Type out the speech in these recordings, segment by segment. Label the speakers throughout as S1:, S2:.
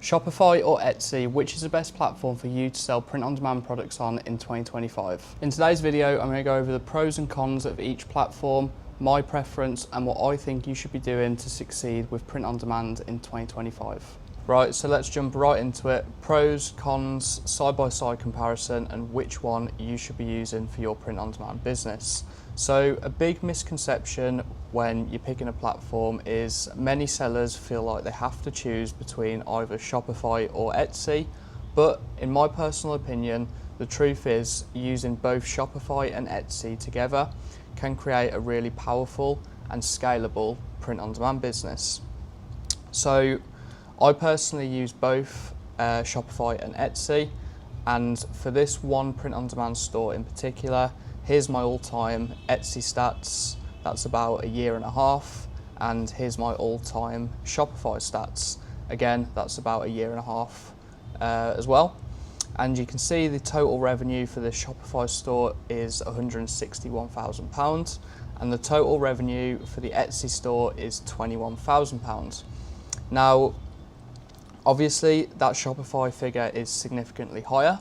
S1: Shopify or Etsy, which is the best platform for you to sell print-on-demand products on in 2025? In today's video, I'm going to go over the pros and cons of each platform, my preference, and what I think you should be doing to succeed with print-on-demand in 2025. Right, so let's jump right into it. Pros, cons, side-by-side comparison, and which one you should be using for your print-on-demand business. So a big misconception when you're picking a platform is many sellers feel like they have to choose between either Shopify or Etsy, but in my personal opinion, the truth is using both Shopify and Etsy together can create a really powerful and scalable print-on-demand business. So I personally use both Shopify and Etsy, and for this one print-on-demand store in particular, here's my all-time Etsy stats, that's about a year and a half, and here's my all-time Shopify stats, again that's about a year and a half as well. And you can see the total revenue for the Shopify store is £161,000, and the total revenue for the Etsy store is £21,000. Now, obviously that Shopify figure is significantly higher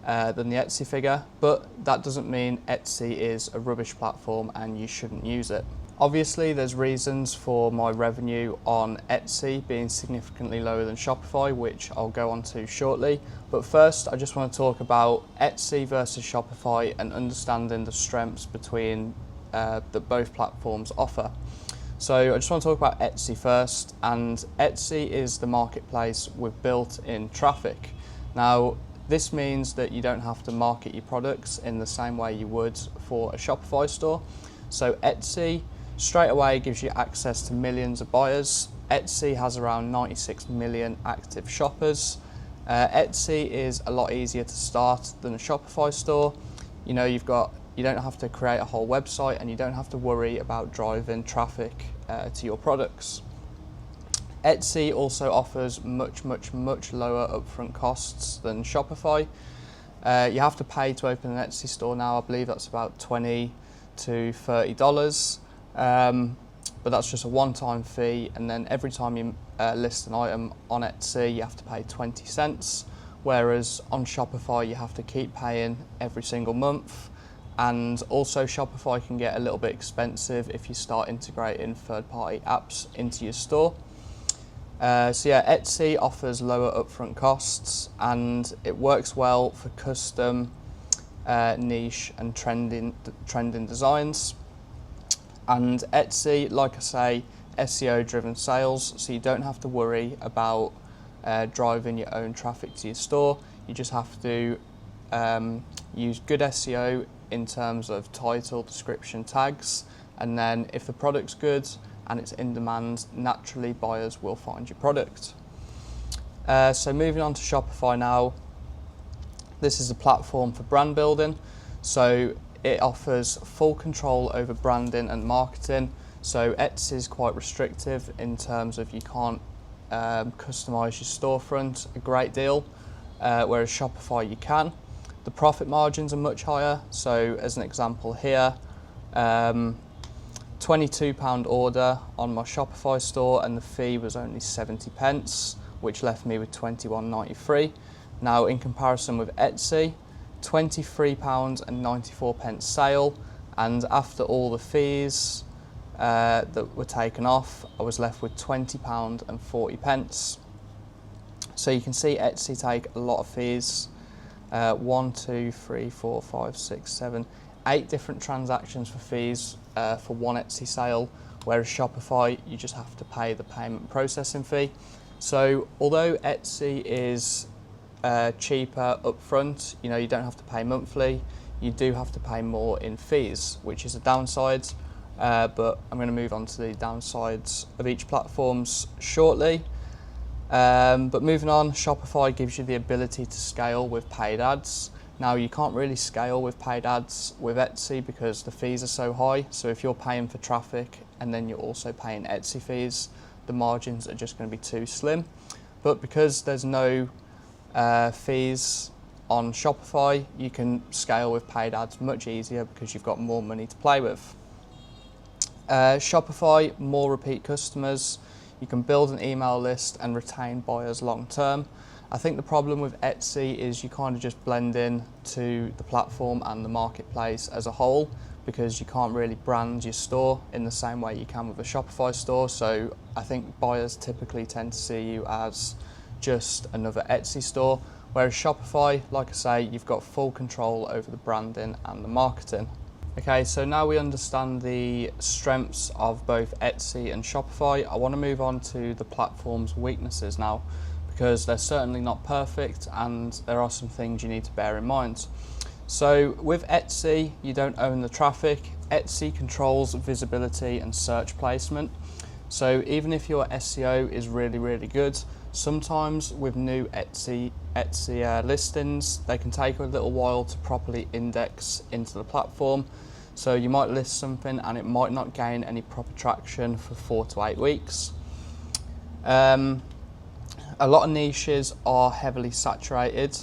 S1: than the Etsy figure, but that doesn't mean Etsy is a rubbish platform and you shouldn't use it. Obviously there's reasons for my revenue on Etsy being significantly lower than Shopify, which I'll go on to shortly. But first I just want to talk about Etsy versus Shopify and understanding the strengths between that both platforms offer. So I just want to talk about Etsy first, and Etsy is the marketplace with built-in traffic. Now, this means that you don't have to market your products in the same way you would for a Shopify store. So Etsy straight away gives you access to millions of buyers. Etsy has around 96 million active shoppers. Etsy is a lot easier to start than a Shopify store. You know, you don't have to create a whole website, and you don't have to worry about driving traffic to your products. Etsy also offers much lower upfront costs than Shopify. You have to pay to open an Etsy store now. I believe that's about $20 to $30, but that's just a one-time fee, and then every time you list an item on Etsy you have to pay 20 cents, whereas on Shopify you have to keep paying every single month. And also Shopify can get a little bit expensive if you start integrating third-party apps into your store. So yeah, Etsy offers lower upfront costs, and it works well for custom, niche and trending designs. And Etsy, like I say, SEO driven sales, so you don't have to worry about driving your own traffic to your store. You just have to use good SEO in terms of title, description, tags, and then if the product's good and it's in demand, naturally buyers will find your product. So moving on to Shopify now. This is a platform for brand building, so it offers full control over branding and marketing. So Etsy is quite restrictive in terms of you can't customize your storefront a great deal, whereas Shopify you can. The profit margins are much higher, so as an example here, £22 order on my Shopify store, and the fee was only 70 pence, which left me with £21.93. Now in comparison with Etsy, £23.94 sale, and after all the fees that were taken off, I was left with £20.40. So you can see Etsy take a lot of fees. 1, 2, 3, 4, 5, 6, 7, 8 different transactions for fees for one Etsy sale, whereas Shopify you just have to pay the payment processing fee. So although Etsy is cheaper upfront, you know, you don't have to pay monthly, you do have to pay more in fees, which is a downside, but I'm going to move on to the downsides of each platforms shortly. But moving on, Shopify gives you the ability to scale with paid ads. Now you can't really scale with paid ads with Etsy because the fees are so high, so if you're paying for traffic and then you're also paying Etsy fees, the margins are just going to be too slim. But because there's no fees on Shopify, you can scale with paid ads much easier because you've got more money to play with. Shopify, more repeat customers. you can build an email list and retain buyers long term. I think the problem with Etsy is you kind of just blend in to the platform and the marketplace as a whole, because you can't really brand your store in the same way you can with a Shopify store. So I think buyers typically tend to see you as just another Etsy store, whereas Shopify, like I say, you've got full control over the branding and the marketing. Okay, so now we understand the strengths of both Etsy and Shopify. I want to move on to the platform's weaknesses now, because they're certainly not perfect and there are some things you need to bear in mind. So with Etsy, you don't own the traffic. Etsy controls visibility and search placement. So even if your SEO is really, really good, sometimes with new Etsy listings, they can take a little while to properly index into the platform. So you might list something and it might not gain any proper traction for 4 to 8 weeks. A lot of niches are heavily saturated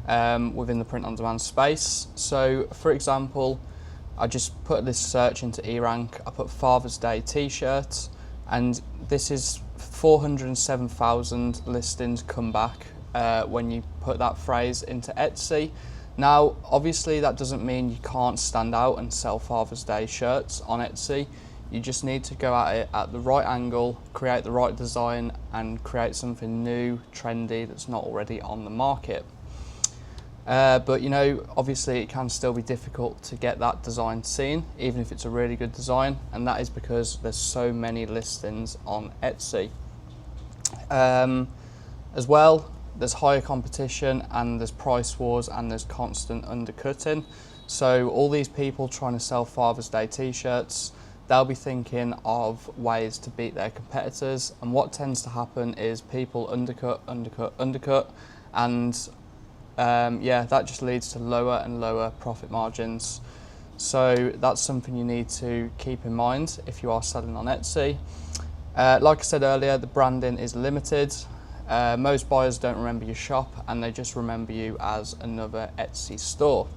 S1: within the print-on-demand space. So for example, I just put this search into eRank, I put Father's Day t-shirts, and this is 407,000 listings come back when you put that phrase into Etsy. Now, obviously that doesn't mean you can't stand out and sell Father's Day shirts on Etsy. You just need to go at it at the right angle, create the right design, and create something new, trendy, that's not already on the market. But you know, obviously it can still be difficult to get that design seen, even if it's a really good design, and that is because there's so many listings on Etsy. As well, there's higher competition and there's price wars and there's constant undercutting. So all these people trying to sell Father's Day t-shirts, they'll be thinking of ways to beat their competitors, and what tends to happen is people undercut, and that just leads to lower and lower profit margins. So that's something you need to keep in mind if you are selling on Etsy. Like I said earlier, the branding is limited. Most buyers don't remember your shop and they just remember you as another Etsy store.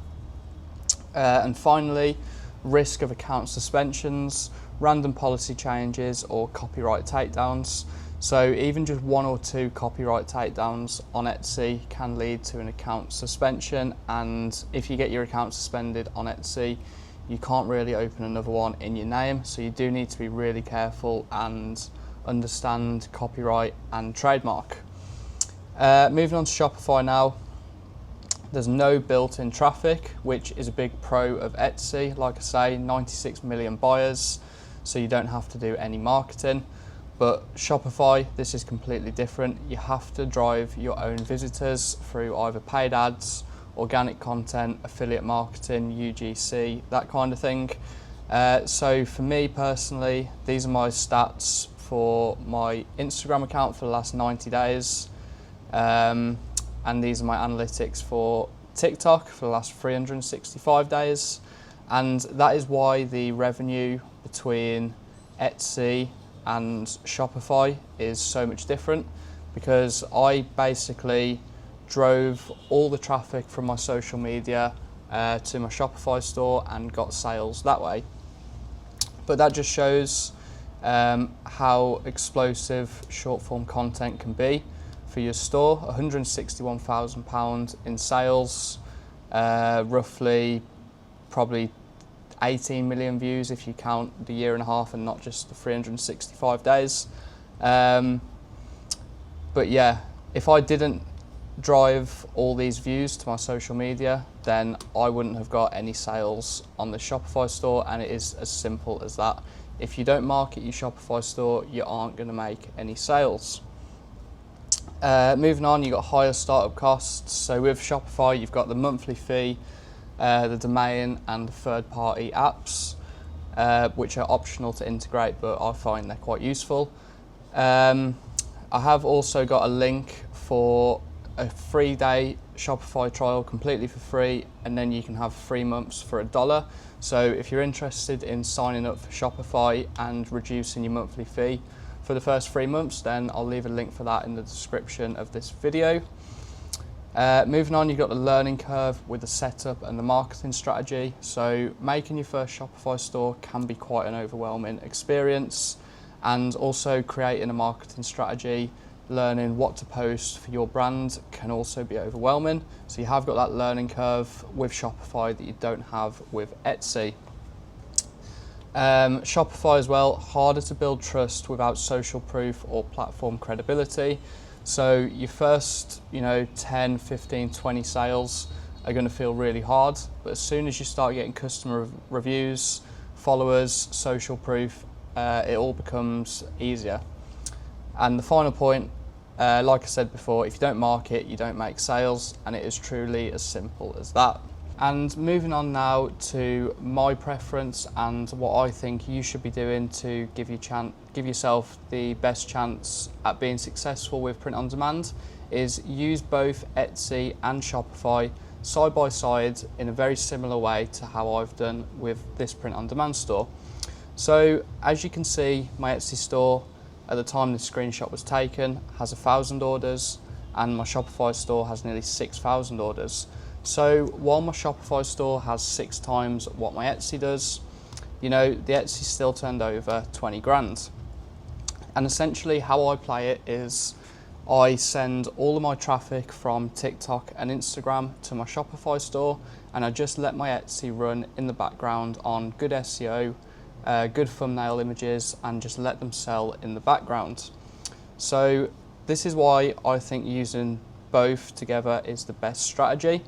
S1: And finally, risk of account suspensions, random policy changes, or copyright takedowns. So even just 1 or 2 copyright takedowns on Etsy can lead to an account suspension, and if you get your account suspended on Etsy, you can't really open another one in your name. So you do need to be really careful and understand copyright and trademark. Moving on to Shopify now. There's no built-in traffic, which is a big pro of Etsy. Like I say, 96 million buyers, so you don't have to do any marketing. But Shopify, this is completely different. You have to drive your own visitors through either paid ads, organic content, affiliate marketing, UGC, that kind of thing. So for me personally, these are my stats for my Instagram account for the last 90 days. And these are my analytics for TikTok for the last 365 days. And that is why the revenue between Etsy and Shopify is so much different, because I basically drove all the traffic from my social media to my Shopify store and got sales that way. But that just shows how explosive short form content can be for your store. £161,000 in sales, roughly probably 18 million views if you count the year and a half and not just the 365 days. But yeah, if I didn't drive all these views to my social media, then I wouldn't have got any sales on the Shopify store, and it is as simple as that. If you don't market your Shopify store, you aren't going to make any sales. Moving on, you've got higher startup costs. So with Shopify, you've got the monthly fee, the domain, and the third-party apps, which are optional to integrate, but I find they're quite useful. I have also got a link for a 3-day Shopify trial completely for free, and then you can have 3 months for $1. So if you're interested in signing up for Shopify and reducing your monthly fee for the first 3 months, then I'll leave a link for that in the description of this video. Moving on, you've got the learning curve with the setup and the marketing strategy. So making your first Shopify store can be quite an overwhelming experience, And also creating a marketing strategy, learning what to post for your brand can also be overwhelming. So you have got that learning curve with Shopify that you don't have with Etsy. Shopify as well, harder to build trust without social proof or platform credibility. So your first, 10, 15, 20 sales are going to feel really hard, but as soon as you start getting customer reviews, followers, social proof, it all becomes easier. And the final point, like I said before, if you don't market, you don't make sales, and it is truly as simple as that. And moving on now to my preference and what I think you should be doing to give yourself the best chance at being successful with print on demand is use both Etsy and Shopify side by side in a very similar way to how I've done with this print on demand store. So as you can see, my Etsy store at the time this screenshot was taken has 1,000 orders, and my Shopify store has nearly 6,000 orders. So while my Shopify store has 6 times what my Etsy does, the Etsy still turned over 20 grand. And essentially how I play it is I send all of my traffic from TikTok and Instagram to my Shopify store, and I just let my Etsy run in the background on good SEO, good thumbnail images, and just let them sell in the background. So this is why I think using both together is the best strategy.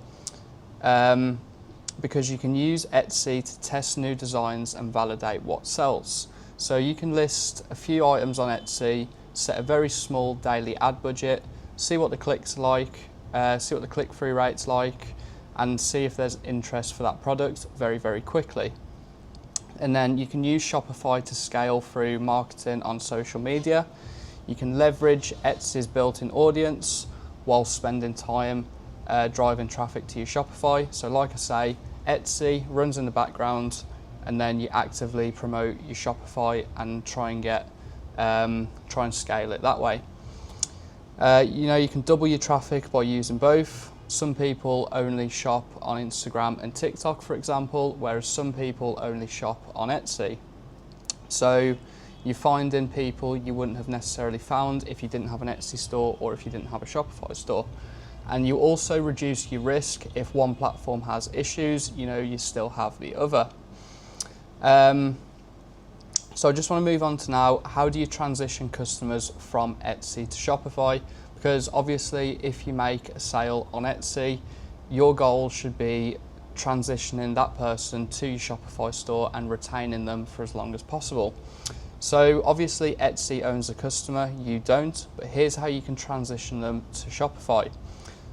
S1: Because you can use Etsy to test new designs and validate what sells. So you can list a few items on Etsy, set a very small daily ad budget, see what the clicks are like, see what the click-through rate's like, and see if there's interest for that product very, very quickly. And then you can use Shopify to scale through marketing on social media. You can leverage Etsy's built-in audience while spending time driving traffic to your Shopify. So like I say, Etsy runs in the background, and then you actively promote your Shopify and try and scale it that way. You can double your traffic by using both. Some people only shop on Instagram and TikTok, for example, whereas some people only shop on Etsy. So you're finding people you wouldn't have necessarily found if you didn't have an Etsy store or if you didn't have a Shopify store. And you also reduce your risk. If one platform has issues, you still have the other. So I just want to move on to now, how do you transition customers from Etsy to Shopify? Because obviously if you make a sale on Etsy, your goal should be transitioning that person to your Shopify store and retaining them for as long as possible. So obviously Etsy owns the customer, you don't, but here's how you can transition them to Shopify.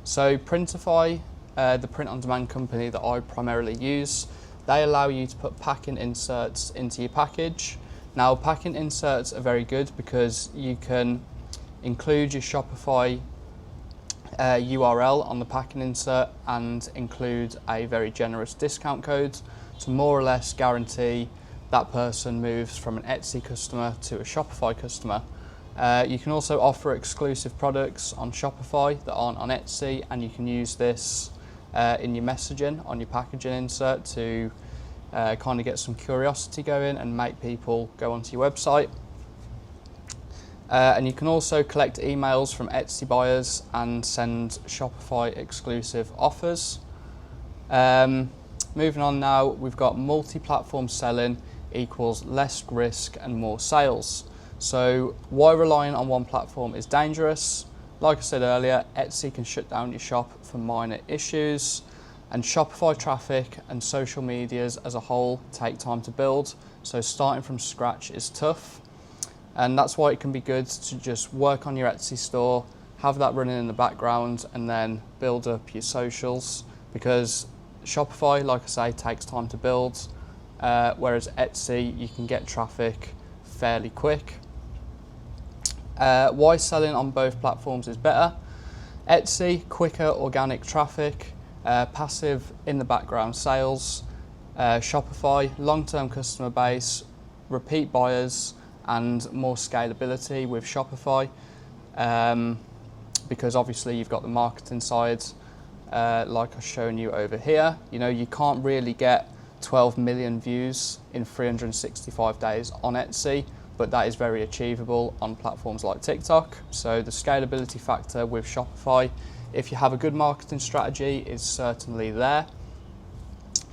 S1: So Printify, the print on demand company that I primarily use, they allow you to put packing inserts into your package. Now packing inserts are very good because you can include your Shopify URL on the packing insert and include a very generous discount code to more or less guarantee that person moves from an Etsy customer to a Shopify customer. You can also offer exclusive products on Shopify that aren't on Etsy, and you can use this in your messaging on your packaging insert to kind of get some curiosity going and make people go onto your website. And you can also collect emails from Etsy buyers and send Shopify exclusive offers. Moving on now, we've got multi-platform selling equals less risk and more sales. So why relying on one platform is dangerous? Like I said earlier, Etsy can shut down your shop for minor issues, and Shopify traffic and social medias as a whole take time to build, so starting from scratch is tough. And that's why it can be good to just work on your Etsy store, have that running in the background, and then build up your socials, because Shopify, like I say, takes time to build, whereas Etsy, you can get traffic fairly quick. Why selling on both platforms is better? Etsy, quicker organic traffic, passive in the background sales. Shopify, long-term customer base, repeat buyers, and more scalability with Shopify, because obviously you've got the marketing side, like I've shown you over here. You can't really get 12 million views in 365 days on Etsy, but that is very achievable on platforms like TikTok. So the scalability factor with Shopify, if you have a good marketing strategy, is certainly there.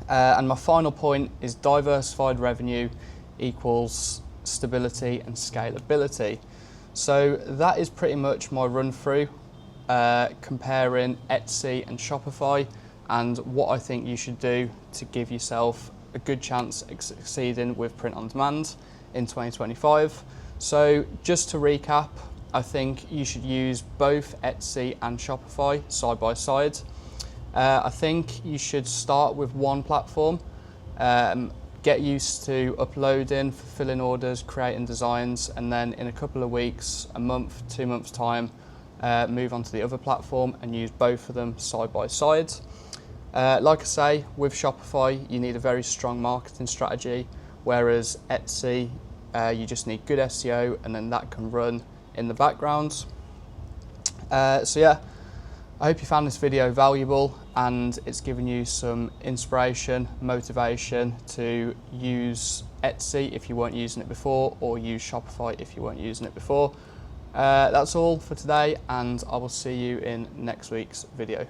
S1: And my final point is diversified revenue equals stability and scalability. So that is pretty much my run through comparing Etsy and Shopify and what I think you should do to give yourself a good chance at succeeding with print on demand in 2025. So just to recap, I think you should use both Etsy and Shopify side by side. I think you should start with one platform, get used to uploading, fulfilling orders, creating designs, and then in a couple of weeks, a month, 2 months time, move on to the other platform and use both of them side by side. Like I say, with Shopify, you need a very strong marketing strategy, whereas Etsy, you just need good SEO and then that can run in the background. So yeah, I hope you found this video valuable and it's given you some inspiration, motivation to use Etsy if you weren't using it before, or use Shopify if you weren't using it before. That's all for today, and I will see you in next week's video.